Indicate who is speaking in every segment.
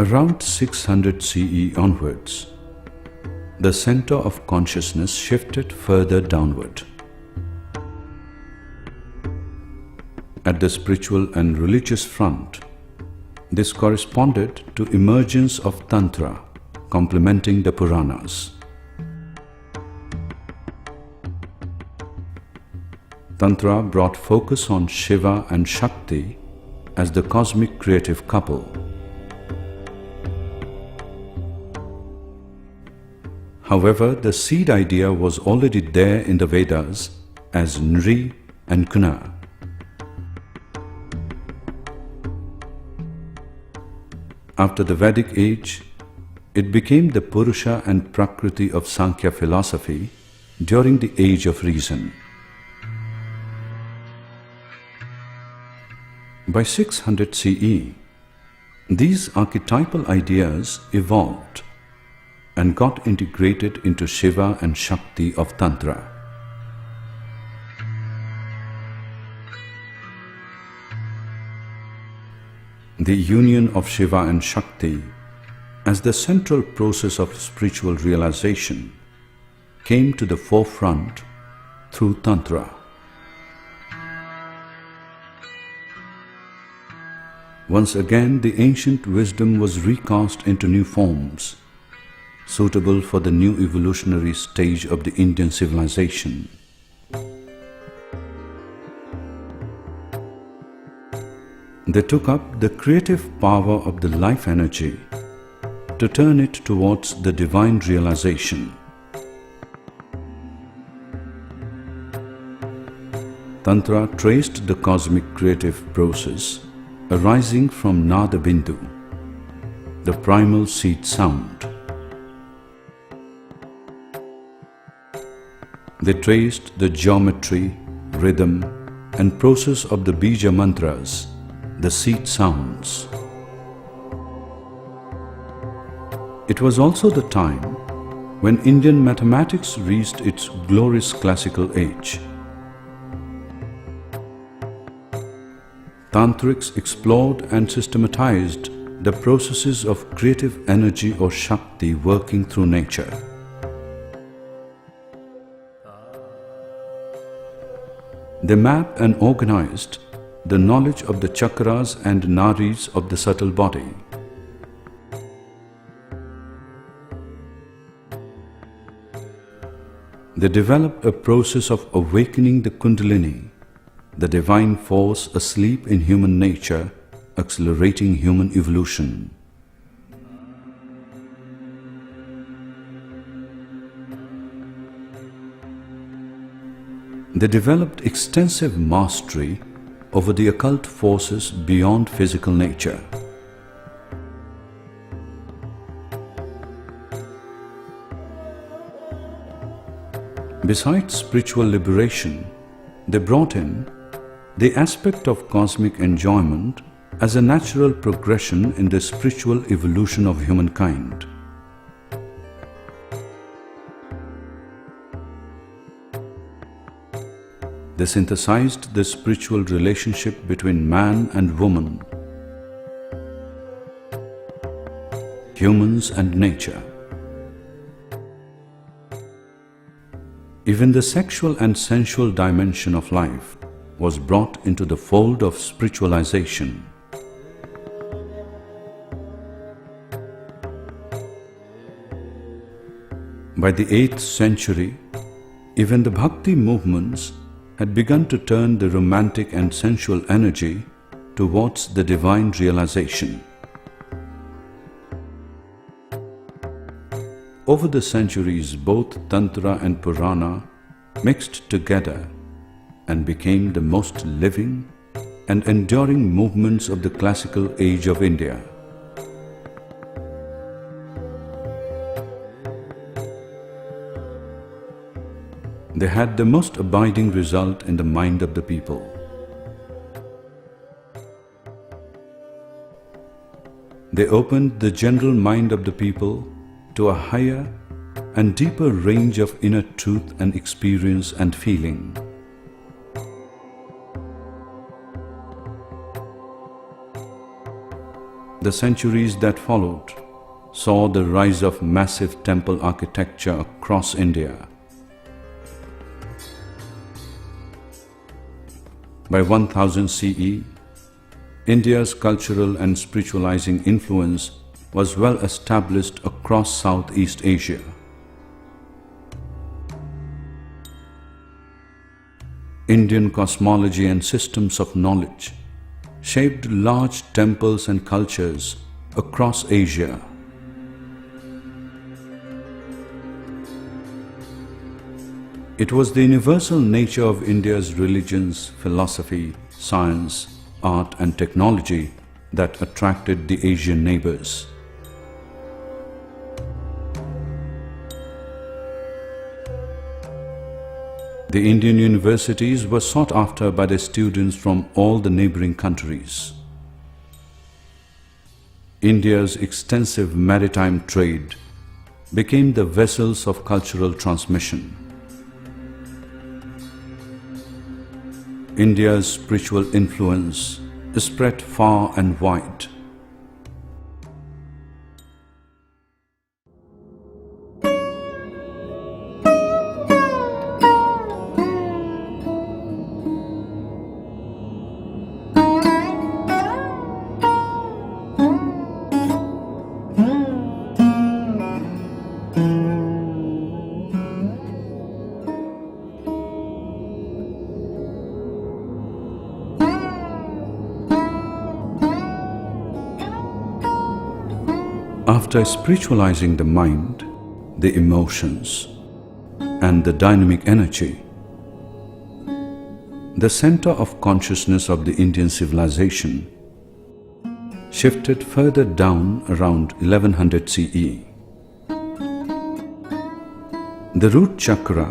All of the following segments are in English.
Speaker 1: Around 600 CE onwards, the center of consciousness shifted further downward. At the spiritual and religious front, this corresponded to emergence of Tantra, complementing the Puranas. Tantra brought focus on Shiva and Shakti as the cosmic creative couple. However, the seed idea was already there in the Vedas as Nri and Kuna. After the Vedic age, it became the Purusha and Prakriti of Sankhya philosophy during the Age of Reason. By 600 CE, these archetypal ideas evolved and got integrated into Shiva and Shakti of Tantra. The union of Shiva and Shakti as the central process of spiritual realization came to the forefront through Tantra. Once again, the ancient wisdom was recast into new forms, suitable for the new evolutionary stage of the Indian civilization. They took up the creative power of the life energy to turn it towards the divine realization. Tantra traced the cosmic creative process arising from Nada Bindu, the primal seed sound. They traced the geometry, rhythm, and process of the Bija mantras, the seed sounds. It was also the time when Indian mathematics reached its glorious classical age. Tantrics explored and systematized the processes of creative energy or Shakti working through nature. They mapped and organized the knowledge of the chakras and nadis of the subtle body. They developed a process of awakening the Kundalini, the divine force asleep in human nature, accelerating human evolution. They developed extensive mastery over the occult forces beyond physical nature. Besides spiritual liberation, they brought in the aspect of cosmic enjoyment as a natural progression in the spiritual evolution of humankind. They synthesized the spiritual relationship between man and woman, humans and nature. Even the sexual and sensual dimension of life was brought into the fold of spiritualization. By the 8th century, even the Bhakti movements had begun to turn the romantic and sensual energy towards the divine realization. Over the centuries, both Tantra and Purana mixed together and became the most living and enduring movements of the classical age of India. They had the most abiding result in the mind of the people. They opened the general mind of the people to a higher and deeper range of inner truth and experience and feeling. The centuries that followed saw the rise of massive temple architecture across India. By 1000 CE, India's cultural and spiritualizing influence was well established across Southeast Asia. Indian cosmology and systems of knowledge shaped large temples and cultures across Asia. It was the universal nature of India's religions, philosophy, science, art and technology that attracted the Asian neighbors. The Indian universities were sought after by the students from all the neighboring countries. India's extensive maritime trade became the vessels of cultural transmission. India's spiritual influence spread far and wide. After spiritualizing the mind, the emotions, and the dynamic energy, the center of consciousness of the Indian civilization shifted further down around 1100 CE. The root chakra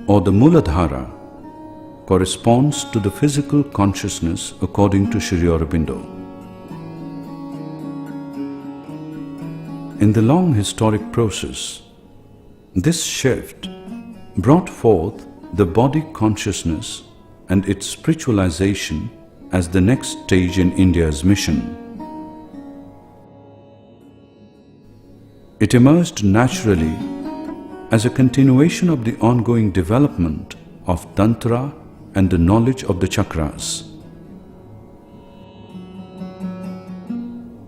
Speaker 1: or the Muladhara corresponds to the physical consciousness according to Sri Aurobindo. In the long historic process, this shift brought forth the body consciousness and its spiritualization as the next stage in India's mission. It emerged naturally as a continuation of the ongoing development of Tantra and the knowledge of the chakras.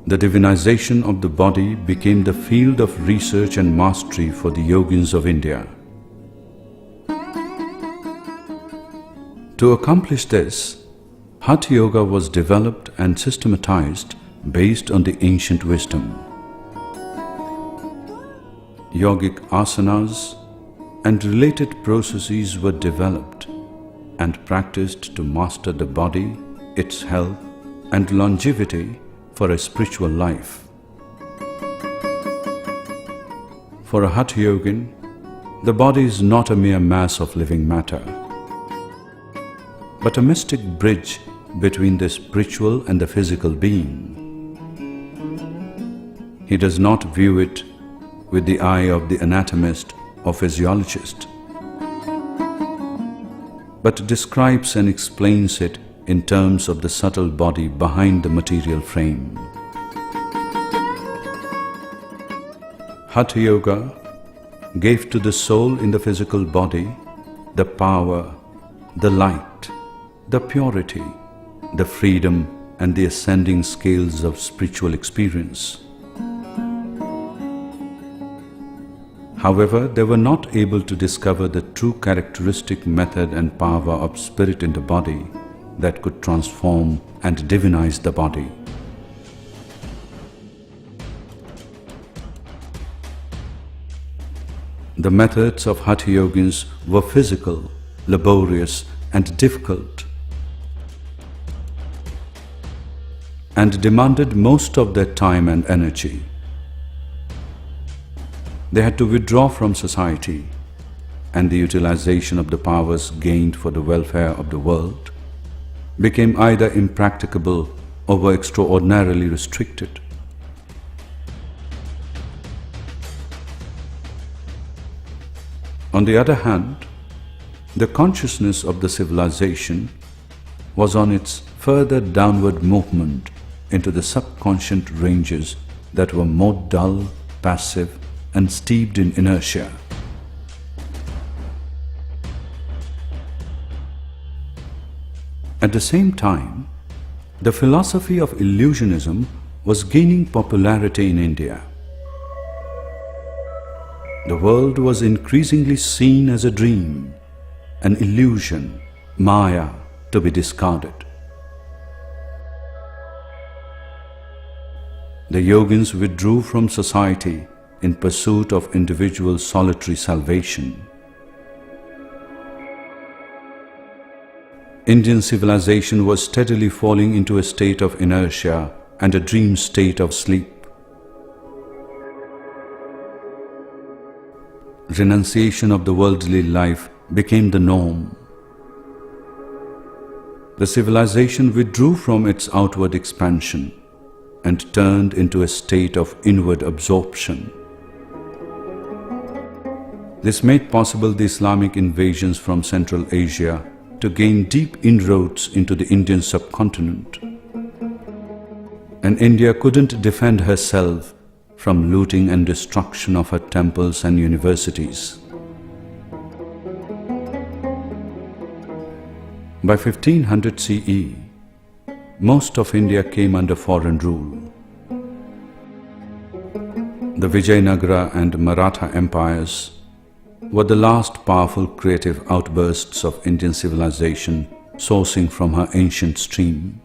Speaker 1: The divinization of the body became the field of research and mastery for the yogins of India. To accomplish this, Hatha Yoga was developed and systematized based on the ancient wisdom. Yogic asanas and related processes were developed and practiced to master the body, its health and longevity for a spiritual life. For a Hatha Yogin, the body is not a mere mass of living matter, but a mystic bridge between the spiritual and the physical being. He does not view it with the eye of the anatomist or physiologist, but describes and explains it in terms of the subtle body behind the material frame. Hatha Yoga gave to the soul in the physical body the power, the light, the purity, the freedom and the ascending scales of spiritual experience. However, they were not able to discover the true characteristic, method and power of spirit in the body that could transform and divinize the body. The methods of Hatha Yogins were physical, laborious and difficult, and demanded most of their time and energy. They had to withdraw from society, and the utilization of the powers gained for the welfare of the world became either impracticable or were extraordinarily restricted. On the other hand, the consciousness of the civilization was on its further downward movement into the subconscious ranges that were more dull, passive, and steeped in inertia. At the same time, the philosophy of illusionism was gaining popularity in India. The world was increasingly seen as a dream, an illusion, maya, to be discarded. The yogins withdrew from society in pursuit of individual solitary salvation. Indian civilization was steadily falling into a state of inertia and a dream state of sleep. Renunciation of the worldly life became the norm. The civilization withdrew from its outward expansion and turned into a state of inward absorption. This made possible the Islamic invasions from Central Asia to gain deep inroads into the Indian subcontinent. And India couldn't defend herself from looting and destruction of her temples and universities. By 1500 CE, most of India came under foreign rule. The Vijayanagara and Maratha empires were the last powerful creative outbursts of Indian civilization sourcing from her ancient stream.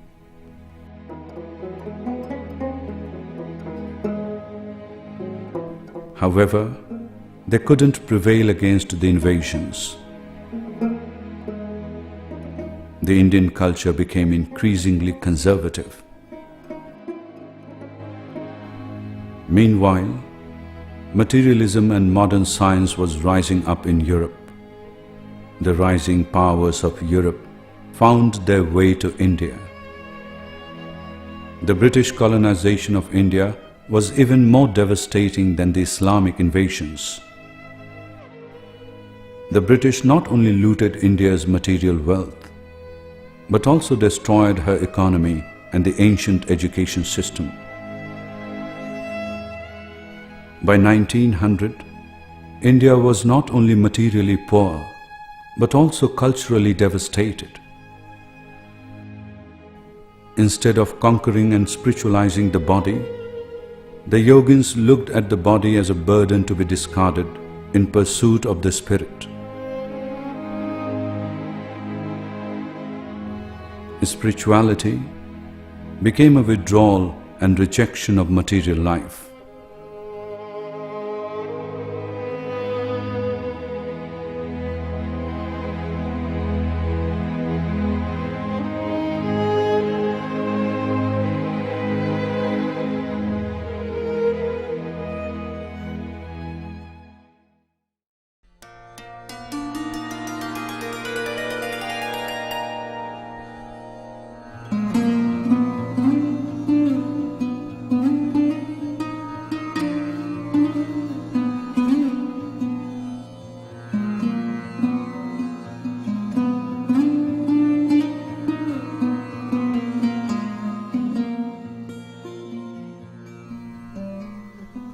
Speaker 1: However, they couldn't prevail against the invasions. The Indian culture became increasingly conservative. Meanwhile, materialism and modern science was rising up in Europe. The rising powers of Europe found their way to India. The British colonization of India was even more devastating than the Islamic invasions. The British not only looted India's material wealth, but also destroyed her economy and the ancient education system. By 1900, India was not only materially poor, but also culturally devastated. Instead of conquering and spiritualizing the body, the yogins looked at the body as a burden to be discarded in pursuit of the spirit. Spirituality became a withdrawal and rejection of material life.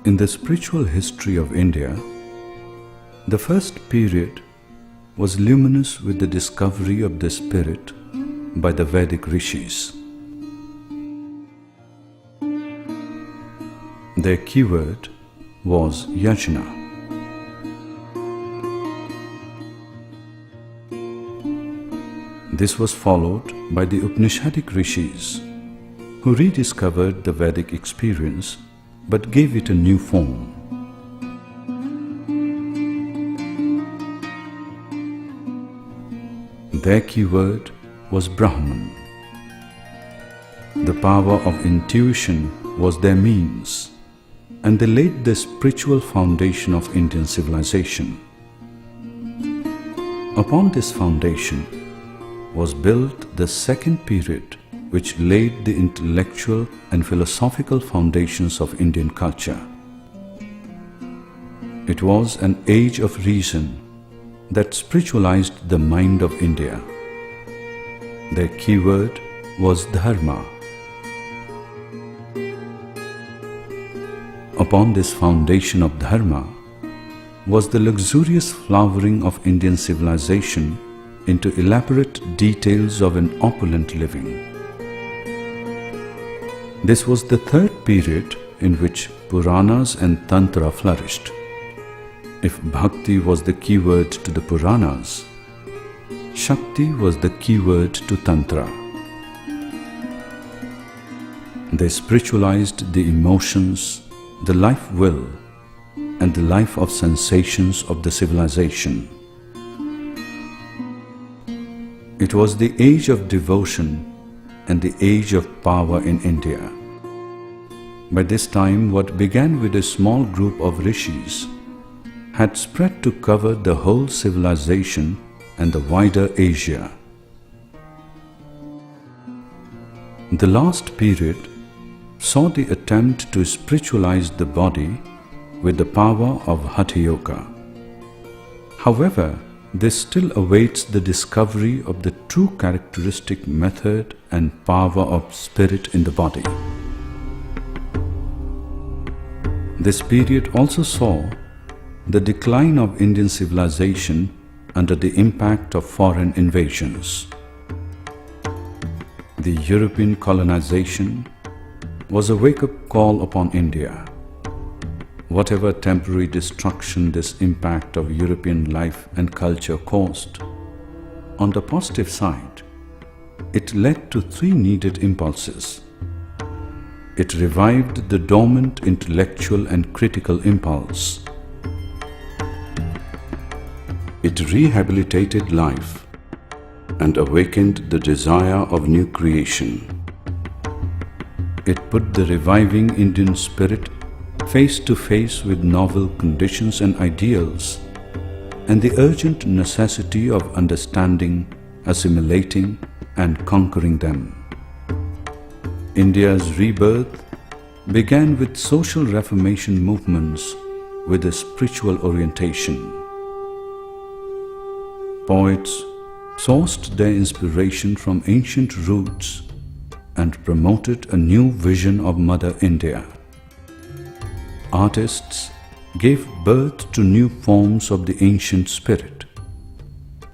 Speaker 1: In the spiritual history of India, the first period was luminous with the discovery of the spirit by the Vedic rishis. Their keyword was yajna. This was followed by the Upanishadic rishis, who rediscovered the Vedic experience but gave it a new form. Their keyword was Brahman. The power of intuition was their means, and they laid the spiritual foundation of Indian civilization. Upon this foundation was built the second period, which laid the intellectual and philosophical foundations of Indian culture. It was an age of reason that spiritualized the mind of India. Their keyword was dharma. upon this foundation of dharma was the luxurious flowering of Indian civilization into elaborate details of an opulent living. This was the third period in which Puranas and Tantra flourished. If Bhakti was the keyword to the Puranas, Shakti was the keyword to Tantra. They spiritualized the emotions, the life will, and the life of sensations of the civilization. It was the age of devotion and the age of power in India. By this time, what began with a small group of rishis had spread to cover the whole civilization and the wider Asia. The last period saw the attempt to spiritualize the body with the power of Hatha Yoga. However, this still awaits the discovery of the true characteristic method and power of spirit in the body. This period also saw the decline of Indian civilization under the impact of foreign invasions. The European colonization was a wake-up call upon India. Whatever temporary destruction this impact of European life and culture caused, on the positive side, it led to three needed impulses. It revived the dormant intellectual and critical impulse. It rehabilitated life and awakened the desire of new creation. It put the reviving Indian spirit face to face with novel conditions and ideals, and the urgent necessity of understanding, assimilating, and conquering them. India's rebirth began with social reformation movements with a spiritual orientation. Poets sourced their inspiration from ancient roots and promoted a new vision of Mother India. Artists gave birth to new forms of the ancient spirit.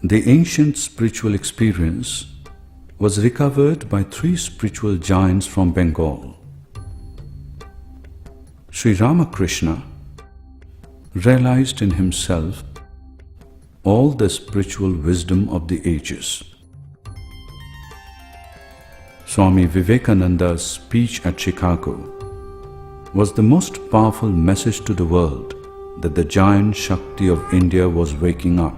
Speaker 1: The ancient spiritual experience was recovered by three spiritual giants from Bengal. Sri Ramakrishna realized in himself all the spiritual wisdom of the ages. Swami Vivekananda's speech at Chicago was the most powerful message to the world that the giant Shakti of India was waking up.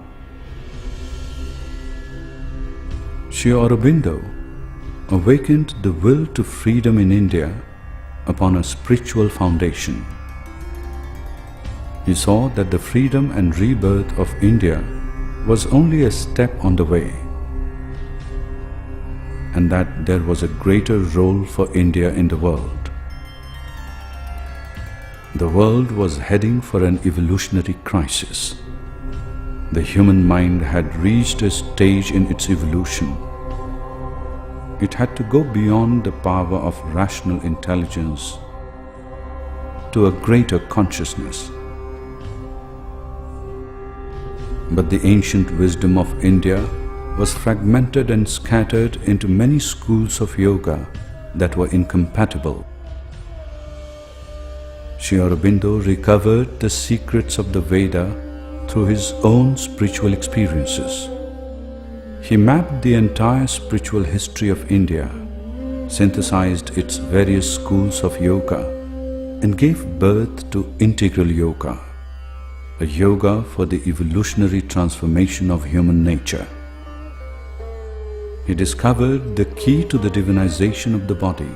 Speaker 1: Sri Aurobindo awakened the will to freedom in India upon a spiritual foundation. He saw that the freedom and rebirth of India was only a step on the way, and that there was a greater role for India in the world. The world was heading for an evolutionary crisis. The human mind had reached a stage in its evolution. It had to go beyond the power of rational intelligence to a greater consciousness. But the ancient wisdom of India was fragmented and scattered into many schools of yoga that were incompatible. Sri Aurobindo recovered the secrets of the Veda through his own spiritual experiences. He mapped the entire spiritual history of India, synthesized its various schools of yoga, and gave birth to integral yoga, a yoga for the evolutionary transformation of human nature. He discovered the key to the divinization of the body,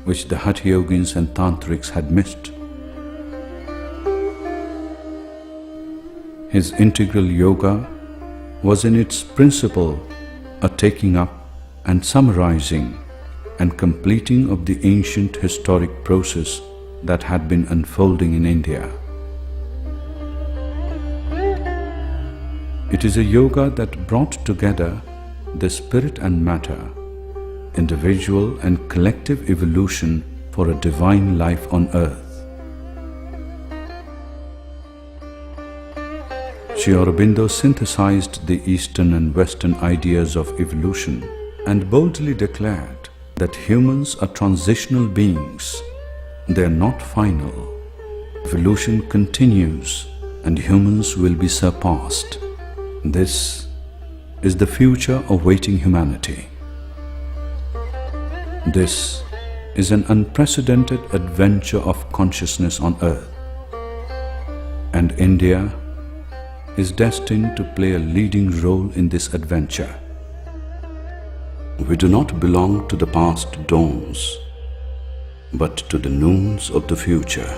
Speaker 1: which the Hatha Yogins and Tantrics had missed. His integral yoga was in its principle a taking up and summarizing and completing of the ancient historic process that had been unfolding in India. It is a yoga that brought together the spirit and matter, individual and collective evolution for a divine life on earth. Sri Aurobindo synthesized the Eastern and Western ideas of evolution and boldly declared that humans are transitional beings. They are not final. Evolution continues and humans will be surpassed. This is the future awaiting humanity. This is an unprecedented adventure of consciousness on earth, and India is destined to play a leading role in this adventure. We do not belong to the past dawns, but to the noons of the future.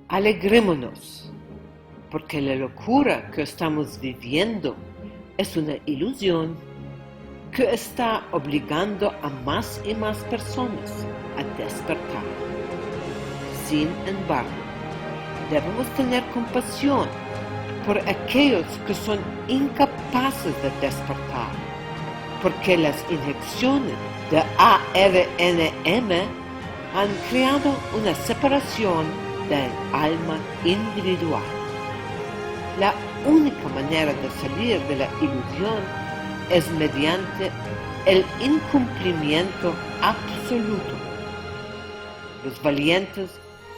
Speaker 2: Alegrémonos, porque la locura que estamos viviendo es una ilusión que está obligando a más y más personas a despertar. Sin embargo, debemos tener compasión por aquellos que son incapaces de despertar, porque las inyecciones de ARNM han creado una separación del alma individual. La única manera de salir de la ilusión es mediante el incumplimiento absoluto. Los valientes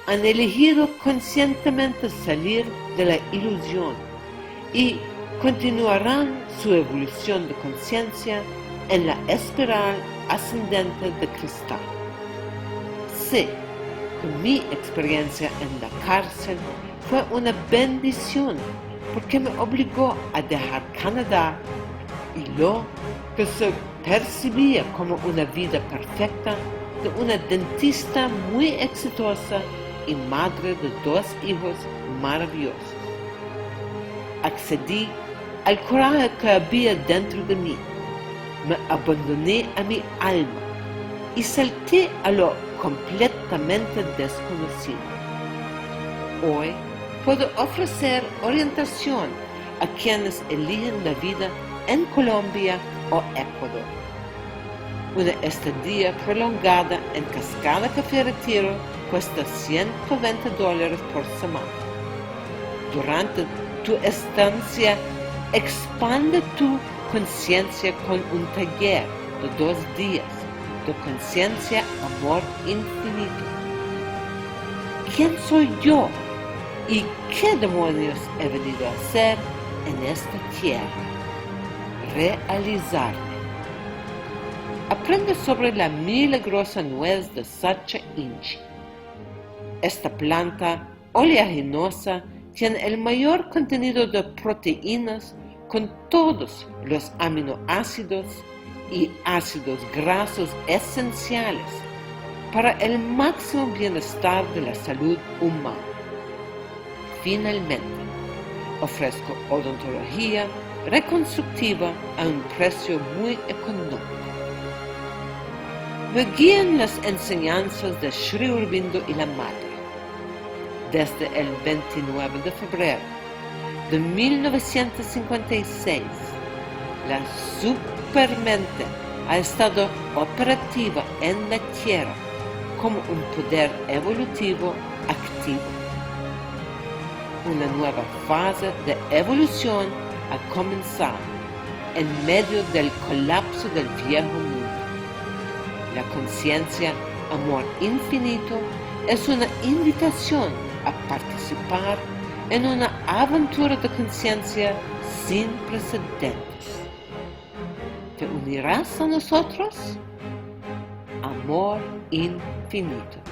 Speaker 2: han elegido conscientemente salir de la ilusión y continuarán su evolución de conciencia en la espiral ascendente de cristal. Sé que mi experiencia en la cárcel fue una bendición porque me obligó a dejar Canadá y lo que se percibía como una vida perfecta de una dentista muy exitosa y madre de 2 hijos maravillosos. Accedí al coraje que había dentro de mí, me abandoné a mi alma y salté a lo completamente desconocido. Hoy puedo ofrecer orientación a quienes eligen la vida en Colombia o Ecuador. Una estadía prolongada en Cascada Café Retiro cuesta $120 por semana. Durante tu estancia, expande tu conciencia con un taller de 2 días de conciencia, amor infinito. ¿Quién soy yo y qué demonios he venido a hacer en esta tierra? Realizarme. Aprende sobre la milagrosa nuez de Sacha Inchi. Esta planta oleaginosa tiene el mayor contenido de proteínas con todos los aminoácidos y ácidos grasos esenciales para el máximo bienestar de la salud humana. Finalmente, ofrezco odontología reconstructiva a un precio muy económico. Me guían las enseñanzas de Sri Aurobindo y la Madre. Desde el 29 de febrero de 1956, La supermente ha estado operativa en la Tierra como un poder evolutivo activo. Una nueva fase de evolución ha comenzado en medio del colapso del viejo mundo. La conciencia, amor infinito, es una invitación a participar en una aventura de conciencia sin precedentes. ¿Te unirás a nosotros? Amor infinito.